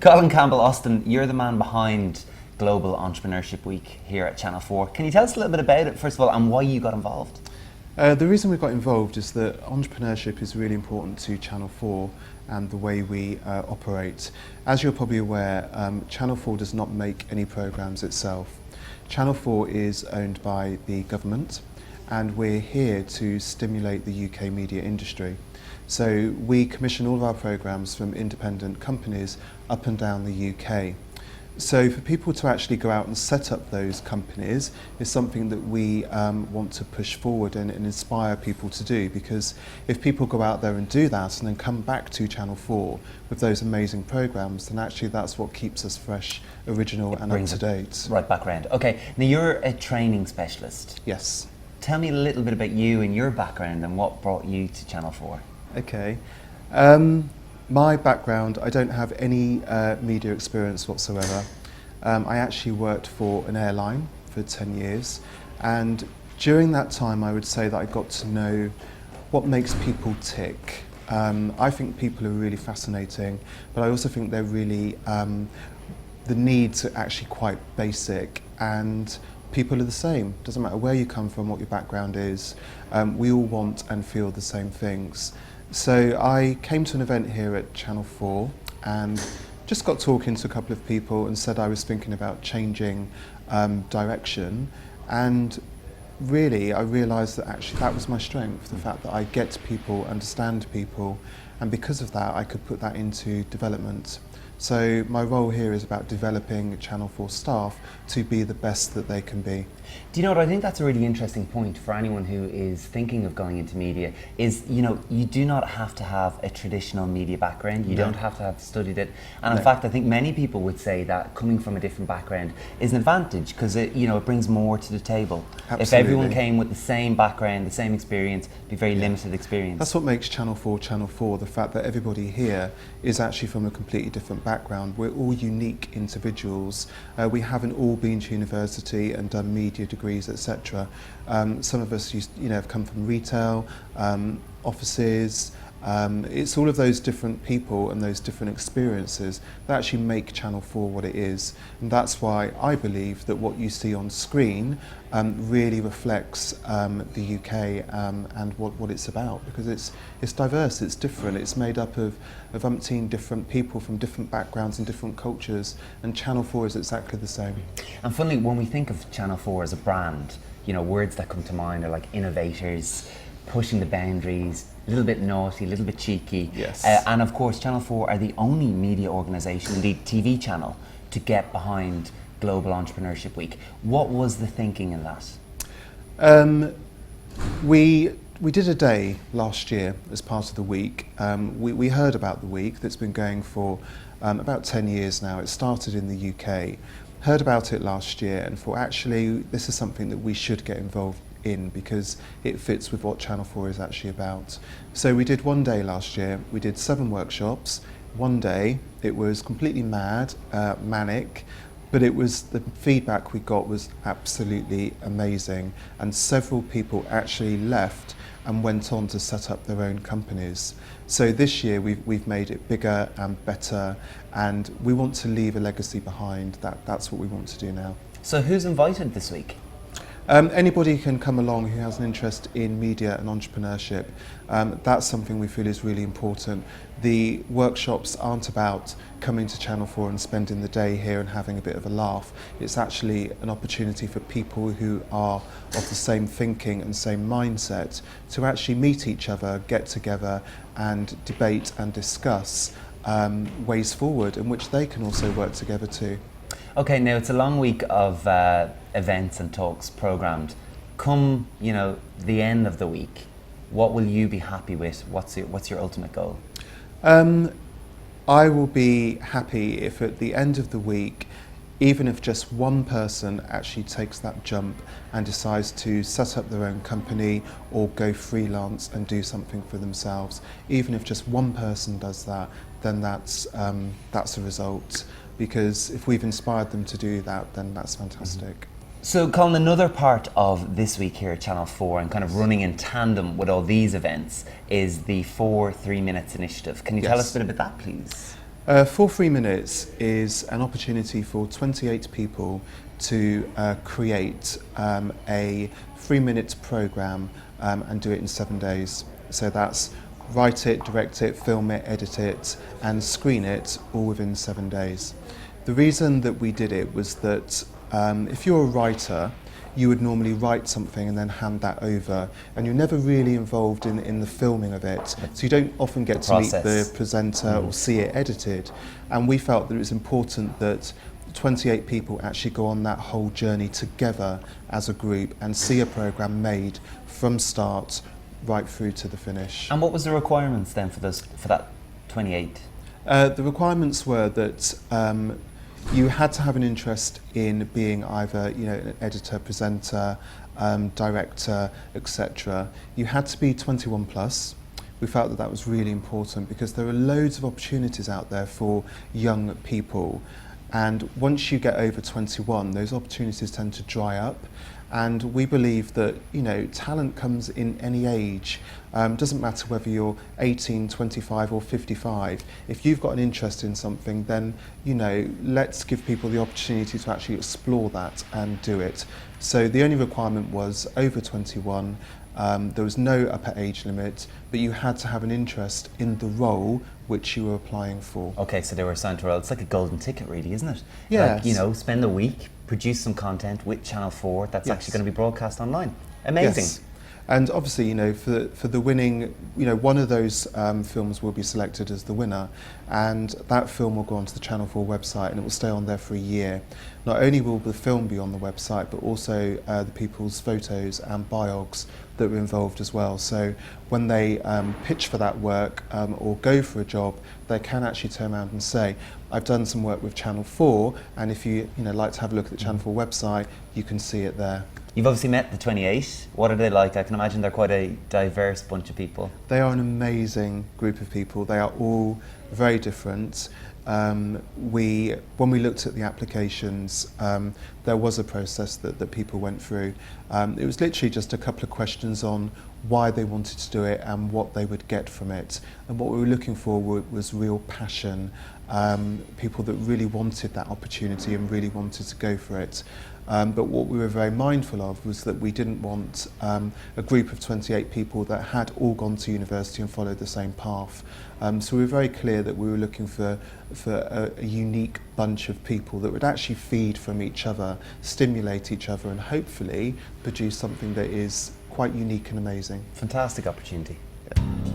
Colin Campbell-Austin, you're the man behind Global Entrepreneurship Week here at Channel 4. Can you tell us a little bit about it, first of all, and why you got involved? The reason we got involved is that entrepreneurship is really important to Channel 4 and the way we operate. As you're probably aware, Channel 4 does not make any programmes itself. Channel 4 is owned by the government, and we're here to stimulate the UK media industry. So we commission all of our programmes from independent companies up and down the UK. So for people to actually go out and set up those companies is something that we want to push forward and inspire people to do, because if people go out there and do that and then come back to Channel 4 with those amazing programmes, then actually that's what keeps us fresh, original and up to date. Right back round. Okay, now you're a training specialist. Yes. Tell me a little bit about you and your background and what brought you to Channel 4. Okay. My background, I don't have any media experience whatsoever. I actually worked for an airline for 10 years, and during that time I would say that I got to know what makes people tick. I think people are really fascinating, but I also think they're really, the needs are actually quite basic, and people are the same. Doesn't matter where you come from, what your background is, we all want and feel the same things. So I came to an event here at Channel 4 and just got talking to a couple of people and said I was thinking about changing direction, and really I realised that actually that was my strength, the fact that I get people, understand people, and because of that I could put that into development. So my role here is about developing Channel 4 staff to be the best that they can be. Do you know what, I think that's a really interesting point for anyone who is thinking of going into media, is, you know, you do not have to have a traditional media background, you don't have to have studied it, and in fact I think many people would say that coming from a different background is an advantage, because it brings more to the table. Absolutely. If everyone came with the same background, the same experience, it'd be very limited experience. That's what makes Channel 4 Channel 4, the fact that everybody here is actually from a completely different background. We're all unique individuals. We haven't all been to university and done media degrees, etc. Some of us have come from retail, offices. It's all of those different people and those different experiences that actually make Channel 4 what it is, and that's why I believe that what you see on screen really reflects the UK and what it's about, because it's diverse, it's different, it's made up of umpteen different people from different backgrounds and different cultures, and Channel 4 is exactly the same. And funnily, when we think of Channel 4 as a brand, words that come to mind are like innovators, pushing the boundaries, a little bit naughty, a little bit cheeky. Yes. And of course, Channel 4 are the only media organisation, indeed TV channel, to get behind Global Entrepreneurship Week. What was the thinking in that? We did a day last year as part of the week. We heard about the week that's been going for about 10 years now. It started in the UK. Heard about it last year and thought, actually, this is something that we should get involved in, because it fits with what Channel 4 is actually about. So we did one day last year. We did 7 workshops. One day, it was completely mad, manic, but the feedback we got was absolutely amazing, and several people actually left and went on to set up their own companies. So this year we've made it bigger and better, and we want to leave a legacy behind. That's what we want to do now. So who's invited this week? Anybody can come along who has an interest in media and entrepreneurship. That's something we feel is really important. The workshops aren't about coming to Channel 4 and spending the day here and having a bit of a laugh. It's actually an opportunity for people who are of the same thinking and same mindset to actually meet each other, get together and debate and discuss ways forward in which they can also work together too. Okay, now it's a long week of events and talks programmed. Come, the end of the week, what will you be happy with? What's your ultimate goal? I will be happy if at the end of the week, even if just one person actually takes that jump and decides to set up their own company or go freelance and do something for themselves. Even if just one person does that, then that's a result. Because if we've inspired them to do that, then that's fantastic. So Colin, another part of this week here at Channel 4 and kind of running in tandem with all these events is the 4 3 Minutes initiative. Can you tell us a bit about that, please? For 3 minutes is an opportunity for 28 people to create a 3-minute program and do it in 7 days. So that's write it, direct it, film it, edit it, and screen it all within 7 days. The reason that we did it was that if you're a writer, you would normally write something and then hand that over, and you're never really involved in the filming of it, so you don't often get to meet the presenter or see it edited. And we felt that it was important that 28 people actually go on that whole journey together as a group and see a program made from start right through to the finish. And what was the requirements then for that 28? The requirements were that you had to have an interest in being either, an editor, presenter, director, etc. You had to be 21 plus. We felt that was really important because there are loads of opportunities out there for young people, and once you get over 21, those opportunities tend to dry up. And we believe that talent comes in any age. Doesn't matter whether you're 18, 25 or 55. If you've got an interest in something, then let's give people the opportunity to actually explore that and do it. So the only requirement was over 21. There was no upper age limit, but you had to have an interest in the role which you were applying for. Okay, so they were assigned to a role. It's like a golden ticket, really, isn't it? Yes. Like, spend a week, produce some content with Channel 4 that's actually going to be broadcast online. Amazing. Yes. And obviously, for the winning, one of those films will be selected as the winner, and that film will go onto the Channel 4 website and it will stay on there for a year. Not only will the film be on the website, but also the people's photos and biogs that were involved as well. So when they pitch for that work or go for a job, they can actually turn around and say, I've done some work with Channel 4, and if you like to have a look at the Channel 4 website, you can see it there. You've obviously met the 28. What are they like? I can imagine they're quite a diverse bunch of people. They are an amazing group of people. They are all very different. When we looked at the applications, there was a process that people went through. It was literally just a couple of questions on why they wanted to do it and what they would get from it. And what we were looking for was real passion, people that really wanted that opportunity and really wanted to go for it. But what we were very mindful of was that we didn't want a group of 28 people that had all gone to university and followed the same path. So we were very clear that we were looking for a unique bunch of people that would actually feed from each other, stimulate each other, and hopefully produce something that is quite unique and amazing. Fantastic opportunity. Yeah.